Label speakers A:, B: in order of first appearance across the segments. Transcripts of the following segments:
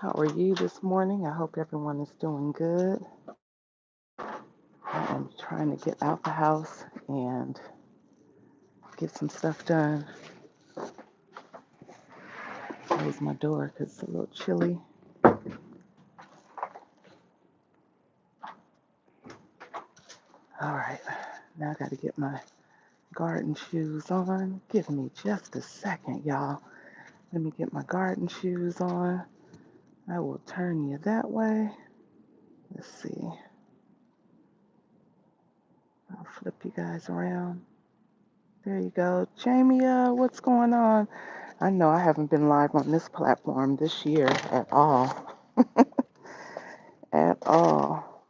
A: How are you this morning? I hope everyone is doing good. I am trying to get out the house and get some stuff done. Close my door because it's a little chilly. All right, now I got to get my garden shoes on. Give me just a second, y'all. Let me get my garden shoes on. I will turn you that way. Let's see. I'll flip you guys around. There you go. Jamie, what's going on? I know I haven't been live on this platform this year at all. At all.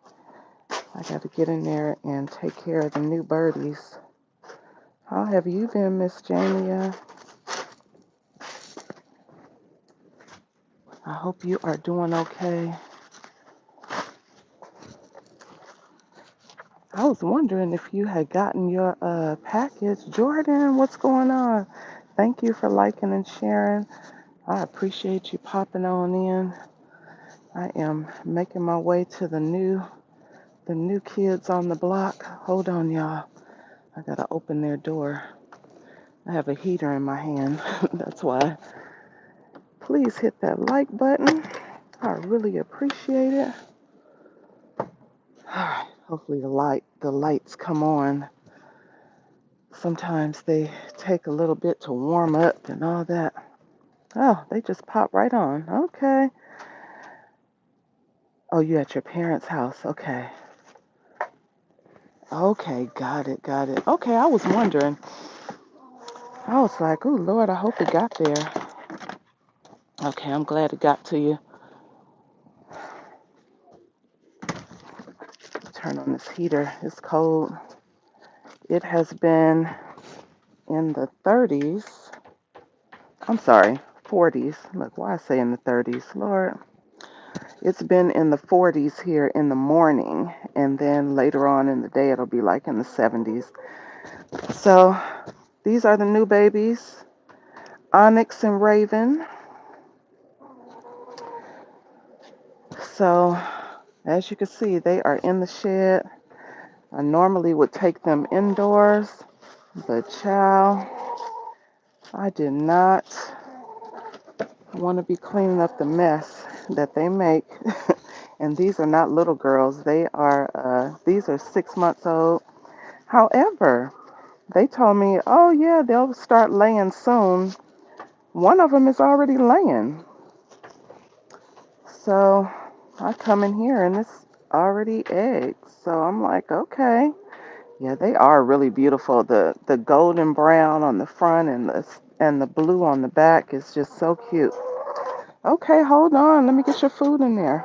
A: I got to get in there and take care of the new birdies. How have you been, Miss Jamie? I hope you are doing okay. I was wondering if you had gotten your package. Jordan, what's going on? Thank you for liking and sharing. I appreciate you popping on in. I am making my way to the new kids on the block. Hold on, y'all. I gotta open their door. I have a heater in my hand. That's why. Please hit that like button. I really appreciate it. Alright, hopefully the lights come on. Sometimes they take a little bit to warm up and all that. Oh, they just pop right on. Okay. Oh, you at your parents' house. Okay. Okay, got it. Okay, I was wondering. I was like, oh, Lord, I hope it got there. Okay, I'm glad it got to you. Turn on this heater. It's cold. It has been in the 30s. I'm sorry, 40s. Look, why I say in the 30s? Lord. It's been in the 40s here in the morning, and then later on in the day it'll be like in the 70s. So these are the new babies, Onyx and Raven. So as you can see, they are in the shed. I normally would take them indoors, but child, I did not want to be cleaning up the mess that they make. And these are not little girls. These are 6 months old. However, they told me, oh yeah, they'll start laying soon. One of them is already laying. So I come in here and it's already eggs. So I'm like, okay. Yeah, they are really beautiful. The golden brown on the front and the blue on the back is just so cute. Okay, hold on. Let me get your food in there.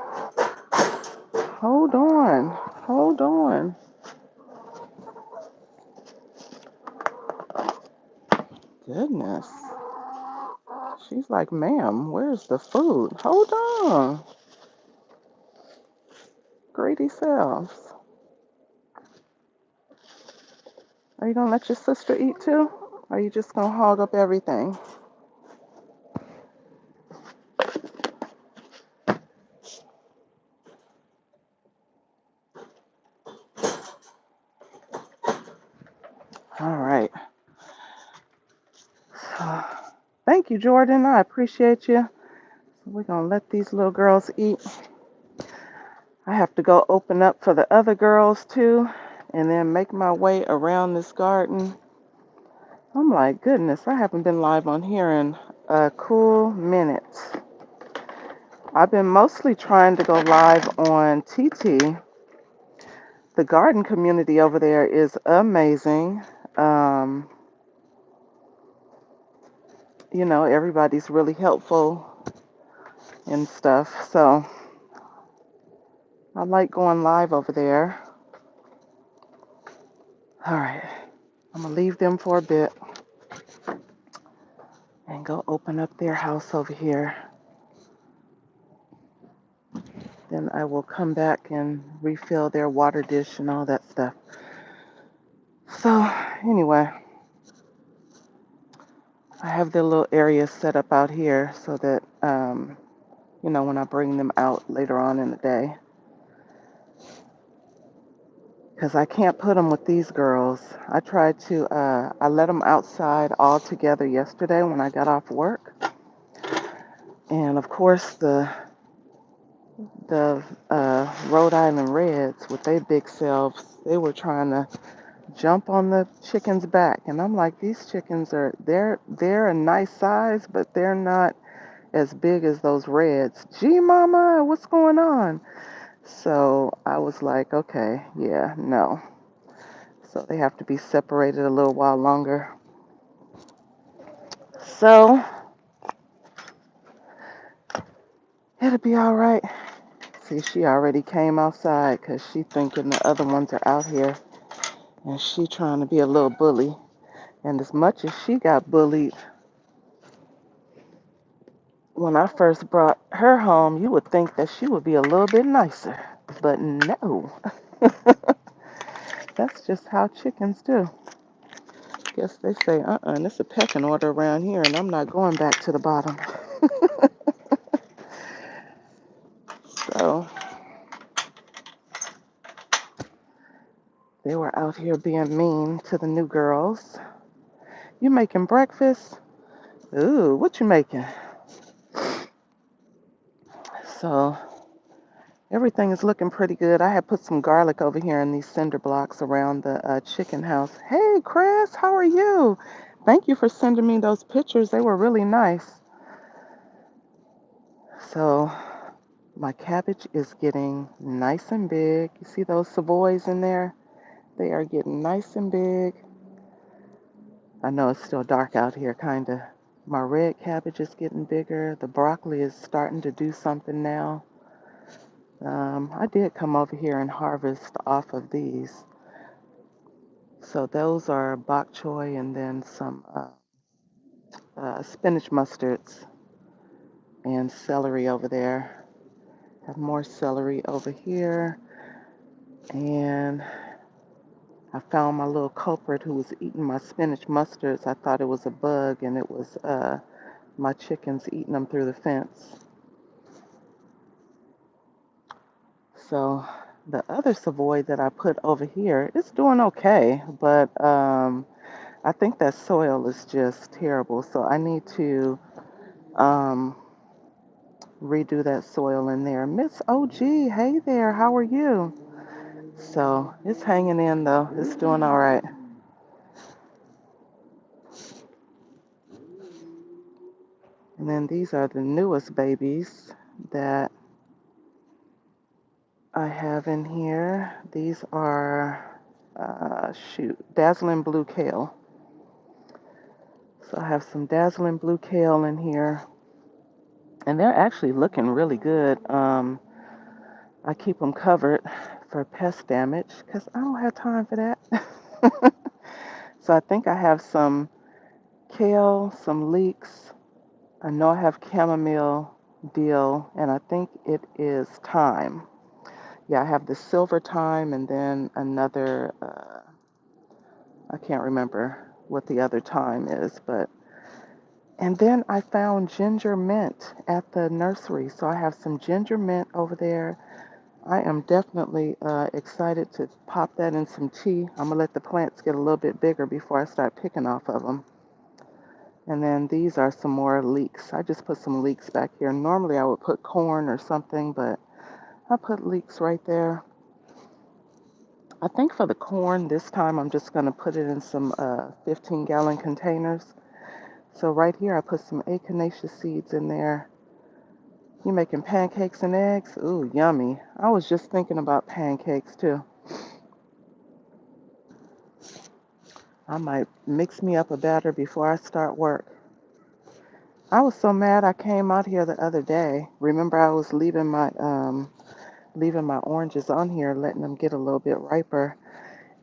A: Hold on. Hold on. Goodness. She's like, ma'am, where's the food? Hold on. Greedy selves. Are you going to let your sister eat too? Or are you just going to hog up everything? All right. Thank you, Jordan. I appreciate you. We're going to let these little girls eat. I have to go open up for the other girls too, and then make my way around this garden. I'm like, goodness, I haven't been live on here in a cool minute. I've been mostly trying to go live on TT. The garden community over there is amazing. Everybody's really helpful and stuff. So I like going live over there. All right, I'm gonna leave them for a bit and go open up their house over here. Then I will come back and refill their water dish and all that stuff. So anyway, I have their little area set up out here so that when I bring them out later on in the day. Because I can't put them with these girls. I let them outside all together yesterday when I got off work. And of course, the Rhode Island Reds with their big selves, they were trying to jump on the chicken's back. And I'm like, these chickens they're a nice size, but they're not as big as those Reds. Gee, mama, what's going on? So I was like, okay, yeah, no. So they have to be separated a little while longer. So it'll be all right. See, she already came outside because she thinking the other ones are out here, and she trying to be a little bully. And as much as she got bullied when I first brought her home, you would think that she would be a little bit nicer. But no, that's just how chickens do. Guess they say, and it's a pecking order around here, and I'm not going back to the bottom. So they were out here being mean to the new girls. You making breakfast? Ooh, what you making? So everything is looking pretty good. I had put some garlic over here in these cinder blocks around the chicken house. Hey, Chris, how are you? Thank you for sending me those pictures. They were really nice. So my cabbage is getting nice and big. You see those savoys in there? They are getting nice and big. I know it's still dark out here, kind of. My red cabbage is getting bigger. The broccoli is starting to do something now. I did come over here and harvest off of these. So those are bok choy and then some spinach mustards and celery over there. Have more celery over here. And I found my little culprit who was eating my spinach mustards. I thought it was a bug, and it was my chickens eating them through the fence. So the other savoy that I put over here is doing okay, but I think that soil is just terrible. So I need to um, redo that soil in there. Miss OG, hey there, how are you? So it's hanging in though. It's doing all right. And then these are the newest babies that I have in here. These are, dazzling blue kale. So I have some dazzling blue kale in here. And they're actually looking really good. I keep them covered for pest damage because I don't have time for that. So I think I have some kale, some leeks. I know I have chamomile, dill, and I think it is thyme. Yeah, I have the silver thyme and then another, I can't remember what the other thyme is, but. And then I found ginger mint at the nursery. So I have some ginger mint over there. I am definitely excited to pop that in some tea. I'm going to let the plants get a little bit bigger before I start picking off of them. And then these are some more leeks. I just put some leeks back here. Normally I would put corn or something, but I put leeks right there. I think for the corn this time I'm just going to put it in some 15-gallon containers. So right here I put some echinacea seeds in there. You making pancakes and eggs? Ooh, yummy. I was just thinking about pancakes too. I might mix me up a batter before I start work. I was so mad I came out here the other day. Remember I was leaving my oranges on here, letting them get a little bit riper.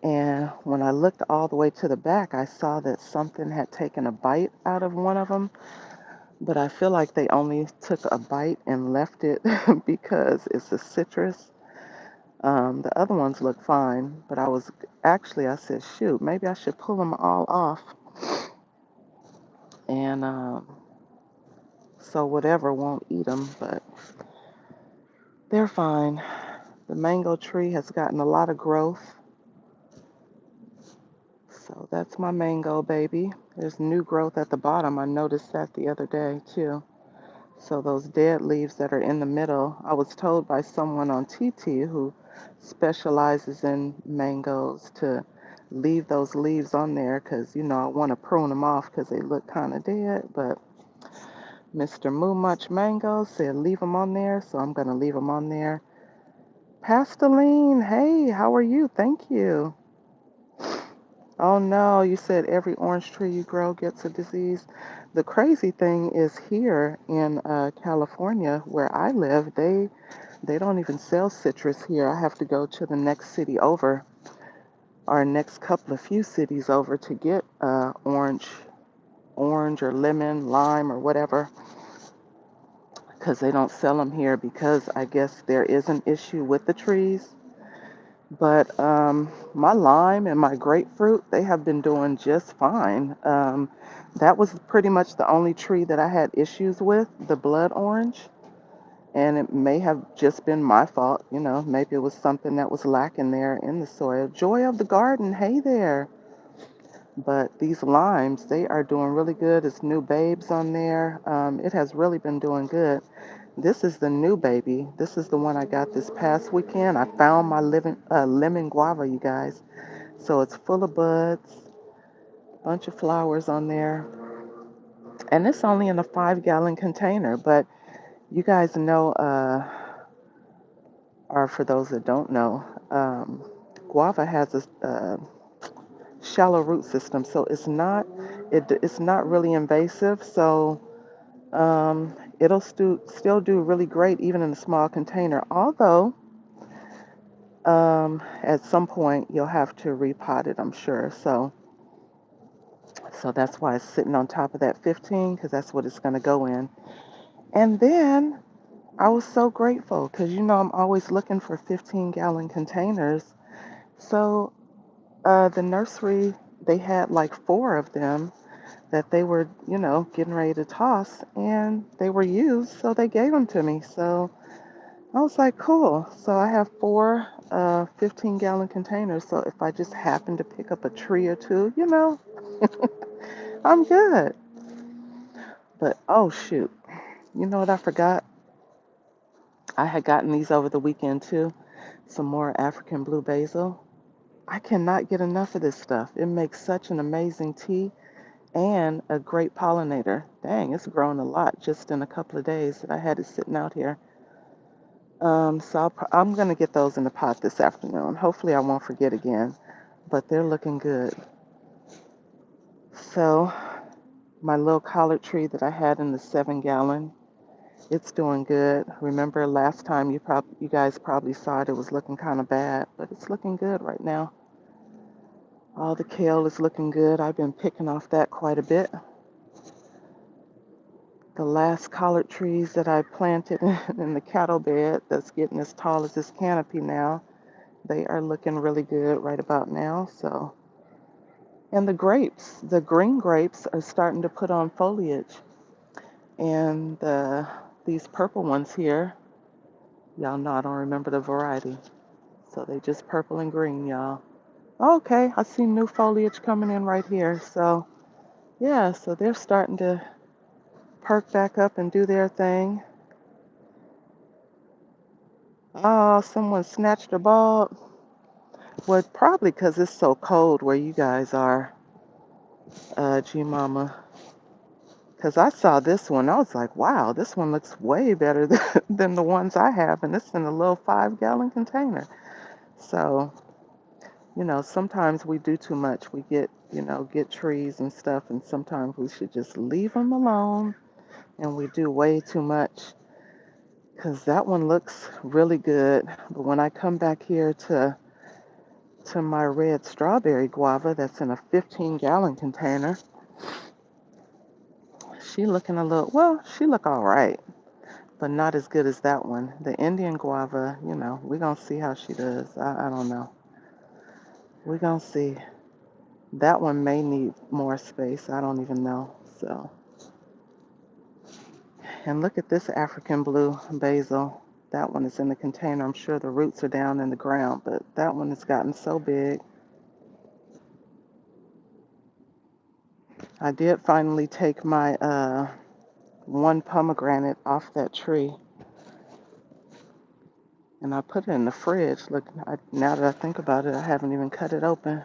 A: And when I looked all the way to the back, I saw that something had taken a bite out of one of them. But I feel like they only took a bite and left it because it's a citrus. The other ones look fine, but I said, shoot, maybe I should pull them all off and so whatever won't eat them, but they're fine. The mango tree has gotten a lot of growth, so that's my mango baby. There's new growth at the bottom. I noticed that the other day too. So those dead leaves that are in the middle, I was told by someone on TT who specializes in mangoes to leave those leaves on there because, I want to prune them off because they look kind of dead. But Mr. Moo Much Mango said leave them on there, so I'm going to leave them on there. Pasteline, hey, how are you? Thank you. Oh no, you said every orange tree you grow gets a disease. The crazy thing is here in California, where I live, they don't even sell citrus here. I have to go to the next city over, or next couple of few cities over to get orange or lemon, lime or whatever, because they don't sell them here because I guess there is an issue with the trees. But my lime and my grapefruit, they have been doing just fine. That was pretty much the only tree that I had issues with, the blood orange. And it may have just been my fault, maybe it was something that was lacking there in the soil. Joy of the garden, hey there. But these limes, they are doing really good. It's new babes on there. It has really been doing good. This is the new baby. This is the one I got this past weekend. I found my lemon guava, you guys. So it's full of buds, bunch of flowers on there. And it's only in a 5-gallon container. But you guys know, or for those that don't know, guava has a shallow root system. So it's not really invasive. So it'll still do really great even in a small container. Although at some point you'll have to repot it, I'm sure. So that's why it's sitting on top of that 15 because that's what it's going to go in. And then I was so grateful because I'm always looking for 15-gallon containers. So the nursery, they had like 4 of them that they were, getting ready to toss, and they were used, so they gave them to me. So I was like, cool. So I have 4 15-gallon containers. So if I just happen to pick up a tree or two, I'm good. But oh shoot, you know what I forgot? I had gotten these over the weekend too. Some more African blue basil. I cannot get enough of this stuff. It makes such an amazing tea and a great pollinator. Dang, it's grown a lot just in a couple of days that I had it sitting out here. So I'm going to get those in the pot this afternoon. Hopefully I won't forget again, but they're looking good. So my little collard tree that I had in the 7-gallon, it's doing good. Remember last time you guys probably saw it was looking kind of bad, but it's looking good right now. All the kale is looking good. I've been picking off that quite a bit. The last collard trees that I planted in the cattle bed that's getting as tall as this canopy now, they are looking really good right about now. So, and the grapes, the green grapes are starting to put on foliage. And these purple ones here, y'all know I don't remember the variety. So they just purple and green, y'all. Okay, I see new foliage coming in right here. So, yeah, so they're starting to perk back up and do their thing. Oh, someone snatched a bulb. Well, probably because it's so cold where you guys are, G Mama. Because I saw this one, I was like, wow, this one looks way better than the ones I have, and it's in a little 5-gallon container. So, sometimes we do too much. We get trees and stuff, and sometimes we should just leave them alone, and we do way too much. Because that one looks really good, but when I come back here to my red strawberry guava that's in a 15-gallon container, she looking she look all right, but not as good as that one. The Indian guava, we gonna see how she does. I don't know. We gonna see. That one may need more space. I don't even know. So, And look at this African blue basil. That one is in the container. I'm sure the roots are down in the ground, but that one has gotten so big. I did finally take my one pomegranate off that tree, and I put it in the fridge. Look, now that I think about it, I haven't even cut it open.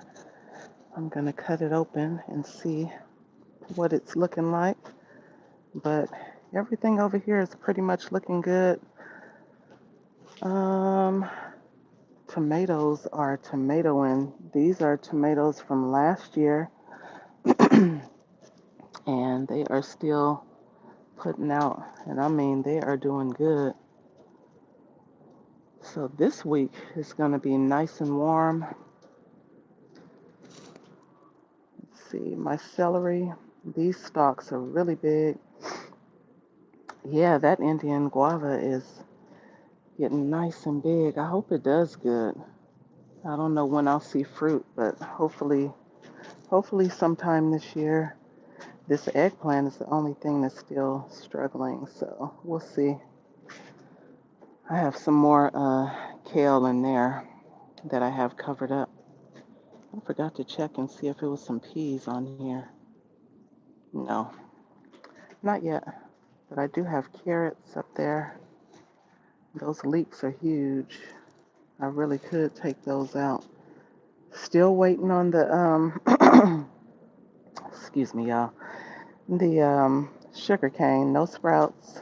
A: I'm gonna cut it open and see what it's looking like. But everything over here is pretty much looking good. Tomatoes are tomatoing. These are tomatoes from last year, and they are still putting out. And I mean, they are doing good. So this week is going to be nice and warm. Let's see, my celery. These stalks are really big. Yeah, that Indian guava is getting nice and big. I hope it does good. I don't know when I'll see fruit, but hopefully sometime this year. This eggplant is the only thing that's still struggling, so we'll see. I have some more kale in there that I have covered up. I forgot to check and see if there was some peas on here. No, not yet. But I do have carrots up there. Those leeks are huge. I really could take those out. Still waiting on the excuse me, y'all. The sugar cane, no sprouts.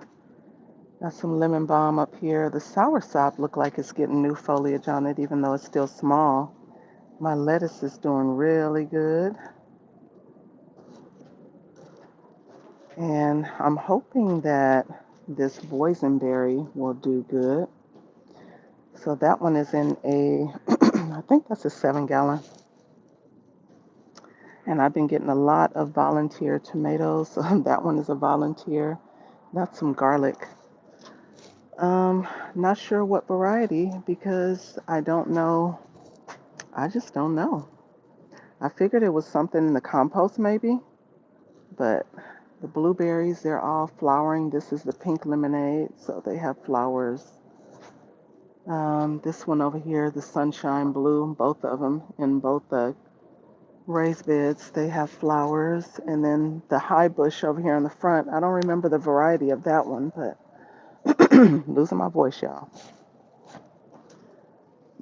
A: Got some lemon balm up here. The soursop look like it's getting new foliage on it, even though it's still small. My lettuce is doing really good. And I'm hoping that this boysenberry will do good. So that one is in a, I think that's a 7-gallon. And I've been getting a lot of volunteer tomatoes. So that one is a volunteer. That's some garlic. Not sure what variety because I don't know. I just don't know. I figured it was something in the compost maybe, but the blueberries, they're all flowering. This is the pink lemonade, so they have flowers. This one over here, the sunshine blue, both of them in both the raised beds, they have flowers. And then the high bush over here in the front, I don't remember the variety of that one, but losing my voice, y'all.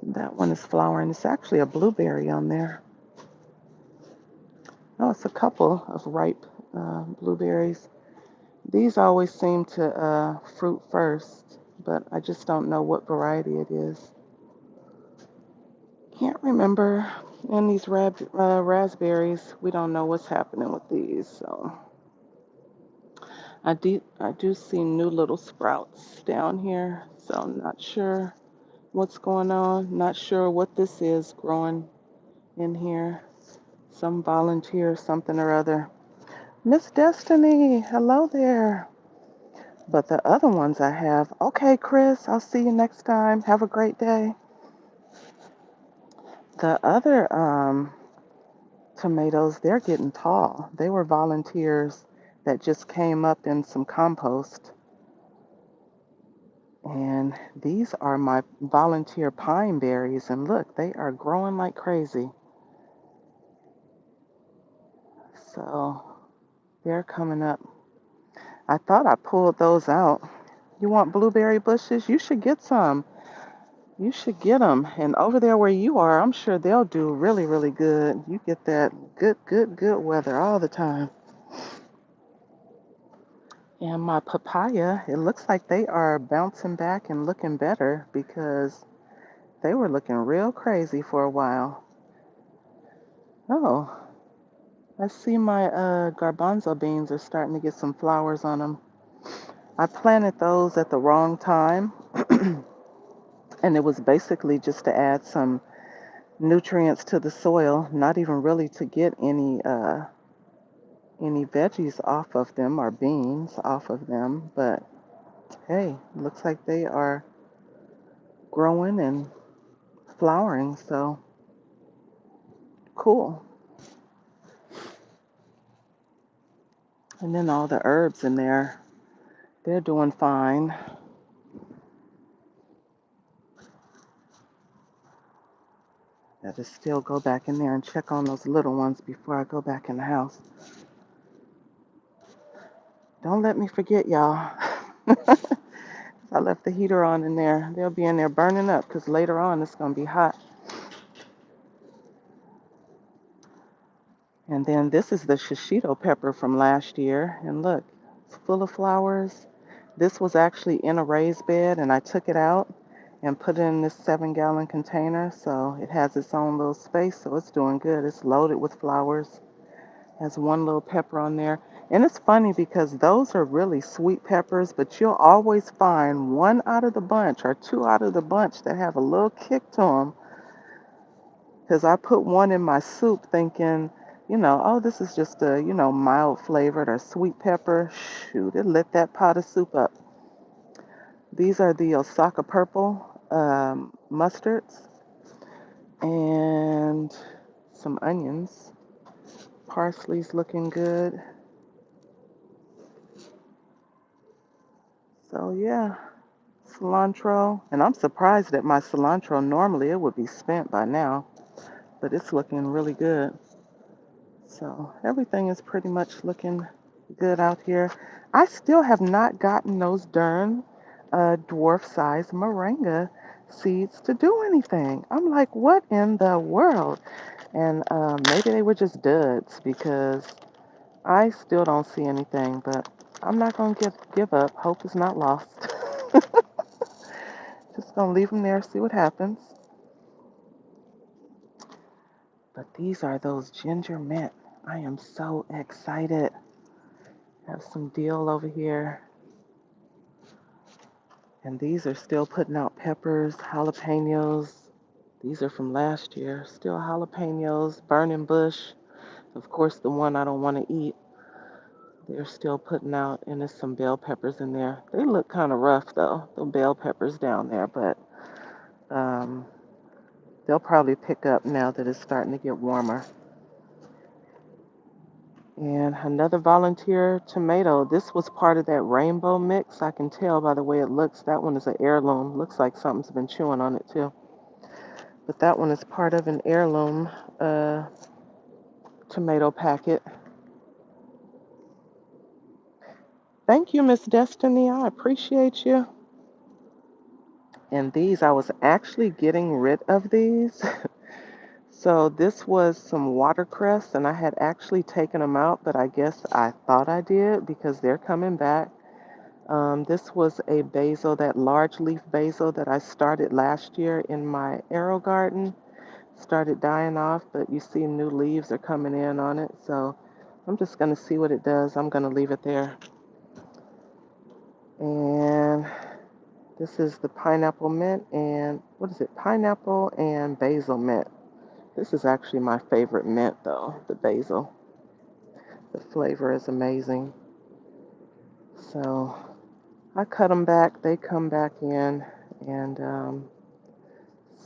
A: That one is flowering. It's actually a blueberry on there. Oh, it's a couple of ripe blueberries. These always seem to fruit first, but I just don't know what variety it is. Can't remember. And these raspberries, we don't know what's happening with these. So I do see new little sprouts down here. So I'm not sure what's going on. Not sure what this is growing in here. Some volunteer, something or other. Miss Destiny, hello there. But the other ones I have, okay, Chris, I'll see you next time. Have a great day. The other tomatoes, they're getting tall. They were volunteers that just came up in some compost. And these are my volunteer pine berries. And look, they are growing like crazy. So they're coming up. I thought I pulled those out. You want blueberry bushes? You should get some. You should get them. And over there where you are, I'm sure they'll do really, really good. You get that good weather all the time. And my papaya, it looks like they are bouncing back and looking better because they were looking real crazy for a while. Oh, I see my garbanzo beans are starting to get some flowers on them. I planted those at the wrong time. And it was basically just to add some nutrients to the soil, not even really to get any veggies off of them or beans off of them. But hey, looks like they are growing and flowering, so cool. And then all the herbs in there. They're doing fine. I just still go back in there and check on those little ones before I go back in the house. Don't let me forget, y'all. I left the heater on in there. They'll be in there burning up because later on it's going to be hot. And then this is the shishito pepper from last year. And look, it's full of flowers. This was actually in a raised bed and I took it out and put it in this 7-gallon container. So it has its own little space. So it's doing good. It's loaded with flowers. Has one little pepper on there. And it's funny because those are really sweet peppers, but you'll always find one out of the bunch or two out of the bunch that have a little kick to them. Because I put one in my soup thinking, oh, this is just a, mild flavored or sweet pepper. Shoot, it lit that pot of soup up. These are the Osaka purple mustards and some onions. Parsley's looking good. So yeah, cilantro. And I'm surprised that my cilantro, normally it would be spent by now, but it's looking really good. So everything is pretty much looking good out here. I still have not gotten those darn dwarf-sized moringa seeds to do anything. I'm like, what in the world? And maybe they were just duds because I still don't see anything, but I'm not going to give up. Hope is not lost. Just going to leave them there, see what happens. But these are those ginger mint. I am so excited. Have some dill over here. And these are still putting out peppers, jalapenos. These are from last year. Still jalapenos, burning bush. Of course, the one I don't want to eat. They're still putting out, and there's some bell peppers in there. They look kind of rough, though, the bell peppers down there, but um, they'll probably pick up now that it's starting to get warmer. And another volunteer tomato. This was part of that rainbow mix. I can tell by the way it looks. That one is an heirloom. Looks like something's been chewing on it, too. But that one is part of an heirloom tomato packet. Thank you, Miss Destiny. I appreciate you. And these, I was actually getting rid of these. So this was some watercress, and I had actually taken them out, but I guess I thought I did because they're coming back. This was a basil, that large leaf basil that I started last year in my arrow garden. Started dying off, but you see new leaves are coming in on it. So I'm just going to see what it does. I'm going to leave it there. And this is the pineapple mint and what is it? Pineapple and basil mint. This is actually my favorite mint though, the basil. The flavor is amazing. So I cut them back, they come back in, and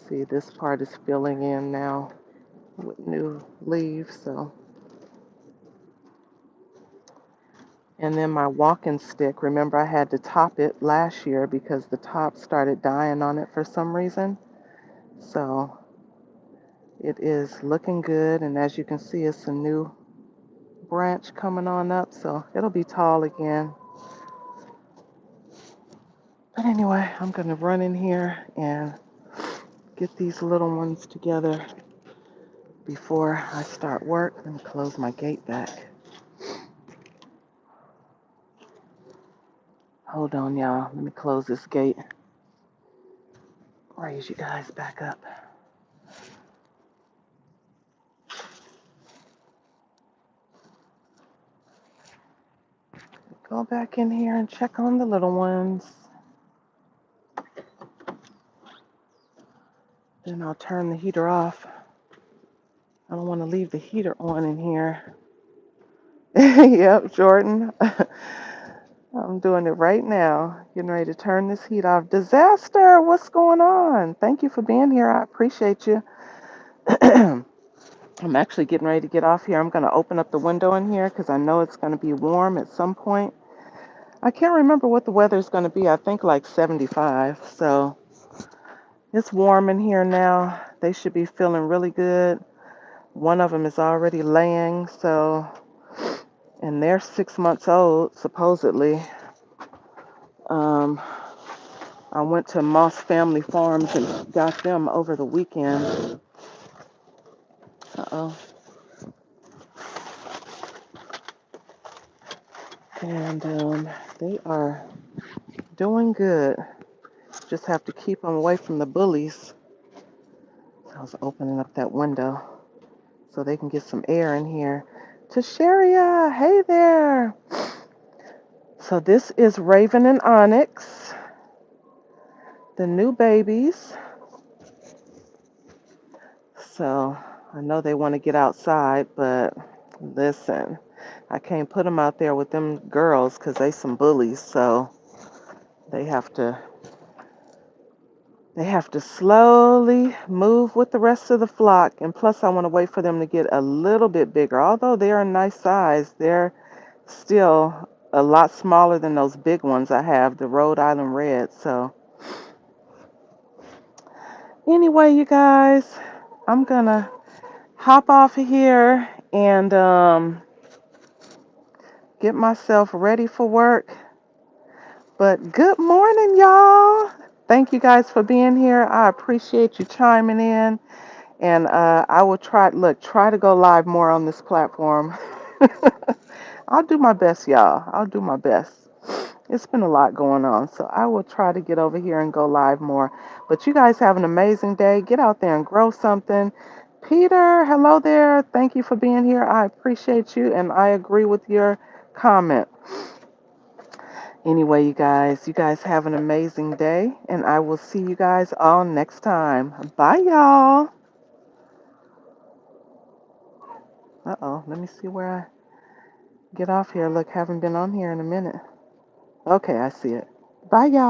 A: see, this part is filling in now with new leaves. So, and then my walking stick, remember I had to top it last year because the top started dying on it for some reason. So it is looking good, and as you can see, it's a new branch coming on up, so it'll be tall again. But anyway, I'm gonna run in here and get these little ones together before I start work. Let me close my gate back. Hold on, y'all. Let me close this gate. Raise you guys back up. Go back in here and check on the little ones. Then I'll turn the heater off. I don't want to leave the heater on in here. Yep, Jordan. I'm doing it right now. Getting ready to turn this heat off. Disaster, what's going on? Thank you for being here. I appreciate you. I'm actually getting ready to get off here. I'm going to open up the window in here because I know it's going to be warm at some point. I can't remember what the weather's going to be. I think like 75. So it's warm in here now. They should be feeling really good. One of them is already laying, so, and they're 6 months old, supposedly. Um, I went to Moss Family Farms and got them over the weekend. Uh-oh. And they are doing good. Just have to keep them away from the bullies. I was opening up that window so they can get some air in here. Tasharia, hey there. So this is Raven and Onyx, the new babies. So I know they want to get outside, but listen, I can't put them out there with them girls because they some bullies. So they have to slowly move with the rest of the flock. And plus, I want to wait for them to get a little bit bigger. Although they're a nice size, they're still a lot smaller than those big ones I have, the Rhode Island Red. So anyway, you guys, I'm gonna hop off of here and get myself ready for work. But good morning, y'all. Thank you guys for being here. I appreciate you chiming in. And I will try to go live more on this platform. I'll do my best, y'all. I'll do my best. It's been a lot going on, so I will try to get over here and go live more. But you guys have an amazing day. Get out there and grow something. Peter, hello there. Thank you for being here. I appreciate you, and I agree with your comment. Anyway, you guys have an amazing day, and I will see you guys all next time. Bye, y'all. Uh-oh, let me see where I get off here. Look, haven't been on here in a minute. Okay, I see it. Bye, y'all.